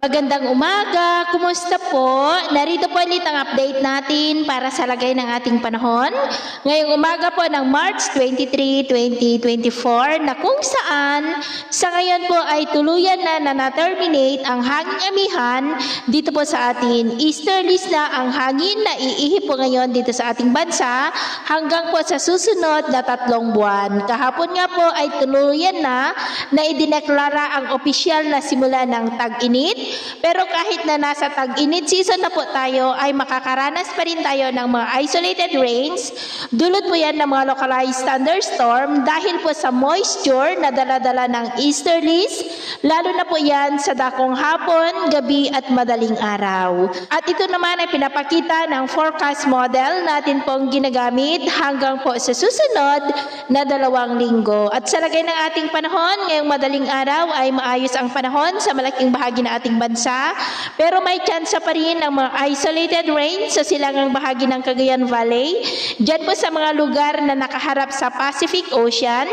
Magandang umaga, kumusta po? Narito po ulit ang update natin para sa lagay ng ating panahon. Ngayong umaga po ng March 23, 2024 na kung saan sa ngayon po ay tuluyan na terminate ang hanging amihan dito po sa atin. Easterlies na ang hangin na iihip po ngayon dito sa ating bansa hanggang po sa susunod na 3 buwan. Kahapon nga po ay tuluyan na idineklara ang opisyal na simula ng tag-init. Pero kahit na nasa tag-init season na po tayo, ay makakaranas pa rin tayo ng mga isolated rains. Dulot po yan ng mga localized thunderstorm dahil po sa moisture na dala-dala ng easterlies, lalo na po yan sa dakong hapon, gabi at madaling araw. At ito naman ay pinapakita ng forecast model natin pong ginagamit hanggang po sa susunod na 2 linggo. At sa lagay ng ating panahon, ngayong madaling araw ay maayos ang panahon sa malaking bahagi ng ating bansa, pero may tsansa pa rin ng mga isolated rain sa silangang bahagi ng Cagayan Valley. Diyan po sa mga lugar na nakaharap sa Pacific Ocean,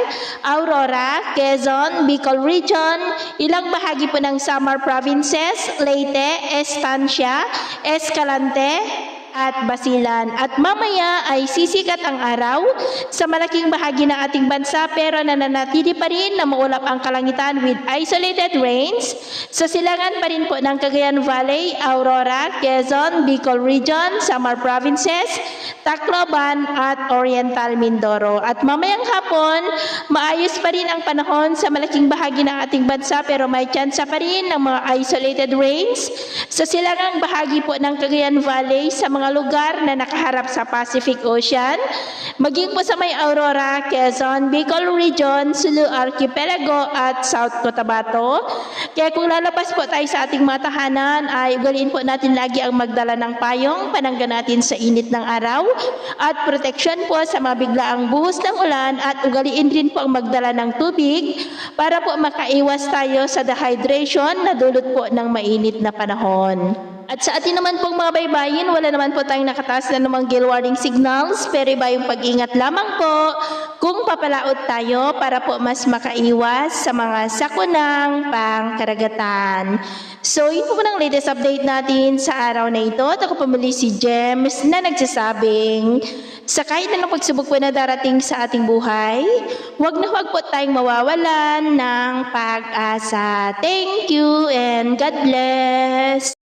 Aurora, Quezon, Bicol Region, ilang bahagi po ng Samar Provinces, Leyte, Estancia, Escalante, at Basilan. At mamaya ay sisikat ang araw sa malaking bahagi ng ating bansa pero nananatili pa rin na maulap ang kalangitan with isolated rains sa silangan pa rin po ng Cagayan Valley, Aurora, Quezon, Bicol Region, Samar Provinces, Tacloban at Oriental Mindoro. At mamayang hapon, maayos pa rin ang panahon sa malaking bahagi ng ating bansa pero may tsansa pa rin ng mga isolated rains sa silangang bahagi po ng Cagayan Valley sa mga lugar na nakaharap sa Pacific Ocean, maging po sa may Aurora, Quezon, Bicol Region, Sulu Archipelago at South Cotabato. Kaya kung lalabas po tayo sa ating mga tahanan ay ugaliin po natin lagi ang magdala ng payong, panangga natin sa init ng araw at proteksyon po sa mga biglaang buhos ng ulan at ugaliin rin po ang magdala ng tubig para po makaiwas tayo sa dehydration na dulot po ng mainit na panahon. At sa atin naman pong mga baybayin, wala naman po tayong nakataas na namang gale warning signals, pero iba yung pag-ingat lamang po kung papalaot tayo para po mas makaiwas sa mga sakunang pangkaragatan. So, yun po ng latest update natin sa araw na ito. At ako pumuli si Gems na nagsasabing, sa kahit anong pagsubok po na darating sa ating buhay, huwag na huwag po tayong mawawalan ng pag-asa. Thank you and God bless!